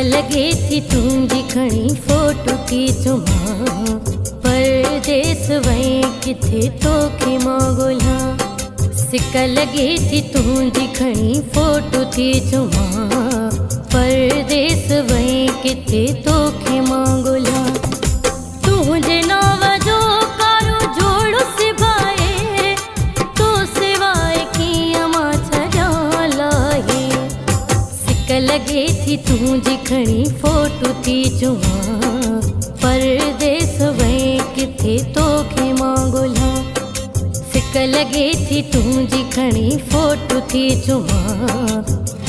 लगे थी तुंहिंजी खणी फोटो थी चुमा परदेस वहीं किथे तोखे मां ॻोल्हा। सिक लगे थी तुंहिंजी खणी फोटो थी चुमा परदेस वहीं किथे तोखे मां ॻोल्हा। तुंहिंजे नाव जो कारो जोड़ सिभाए तो सिवाए कीअं मां छॾां लाहे। सिक लगे थी तुंहिंजी खणी फोटो थी चुमा परदेस वहीं किथे तोखे मां ॻोल्हा। सिक लगे थी तुंहिंजी खणी फोटो थी चुमा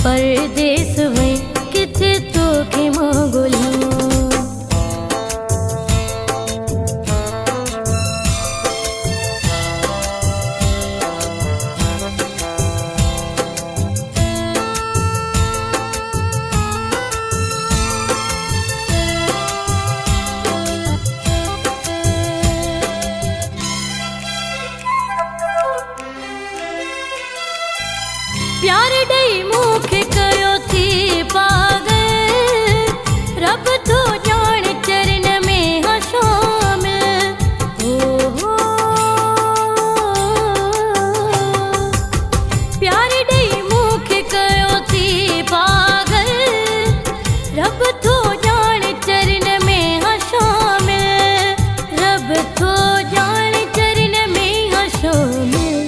परदेस वहीं किथे तोखे मां ॻोल्हा। प्यार ॾेई मूंखे कयो थी पागल रब तो ॼाण चरण में हा शामिल। हो प्यार ॾेई मूंखे कयो थी पागल रब तो ॼाण चरण में हा शामिल। रब तो ॼाण चरण में हा शामिल।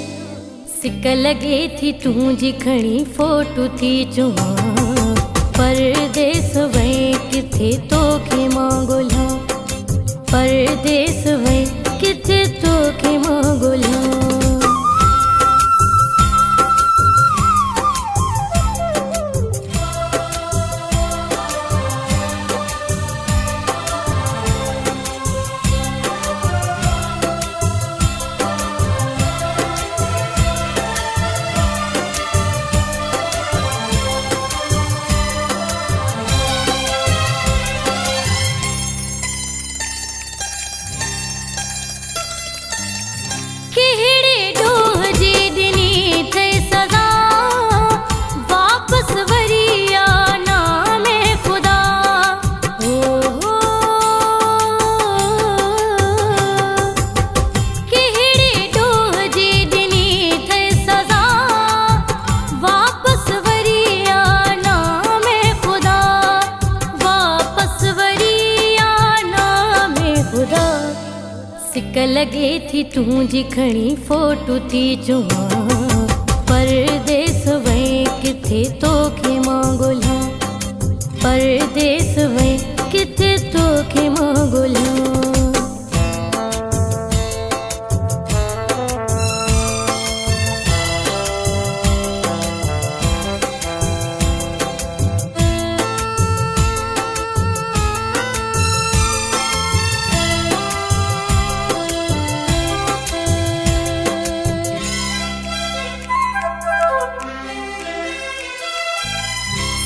सिक लगे थी तुंहिंजी खणी फोटो थी चुमा परदेस वहीं किथे तोखे मां ॻोल्हा। परदेस वहीं किथे तोखे मां ॻोल्हा। सिक लगे थी तुंहिंजी खणी फोटो थी चुमा परदेस वहीं किथे तोखे मां ॻोल्हा। परदेस वहीं किथे तोखे मां ॻोल्हा।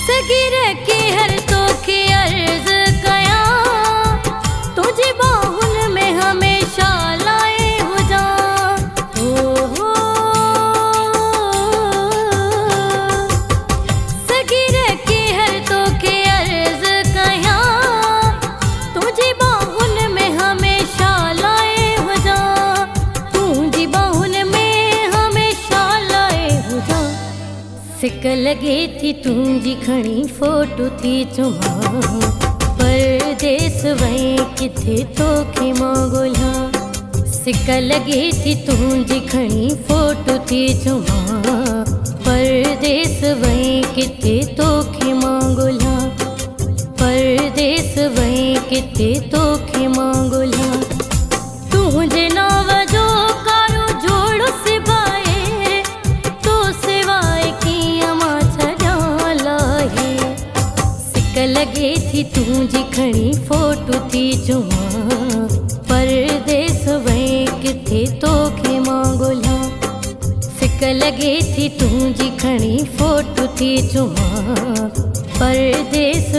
सगीर के हर तोखे अर्ज कया तुझे बाहुन में हमेशा लाए हुजा। हो सगीर के हर तोखे अर्ज कया तुझे बाहुन में हमेशा लाए हुजा। तुझी बाहुन में हमेशा लाए हुजा। सिक लगे थी तुंहिंजी खणी फोटो थी चुमा परदेस वहीं किथे तोखे मां ॻोल्हा। सिक लगे थी तुंहिंजी खणी फोटो थी चुमा परदेस वहीं किथे तोखे मां ॻोल्हा। परदेस वहीं किथे तोखे मां ॻोल्हा। तुंहिंजे नाव जो कारो जोड़ सिभाए तो सिवाए कीअं मां छॾां लाहे। सिक लगे थी तुंहिंजी खणी फोटो थी चुमा परदेस वहीं किथे तोखे मां ॻोल्हा। सिक लगे थी तुंहिंजी खणी फोटो थी चुमा परदेस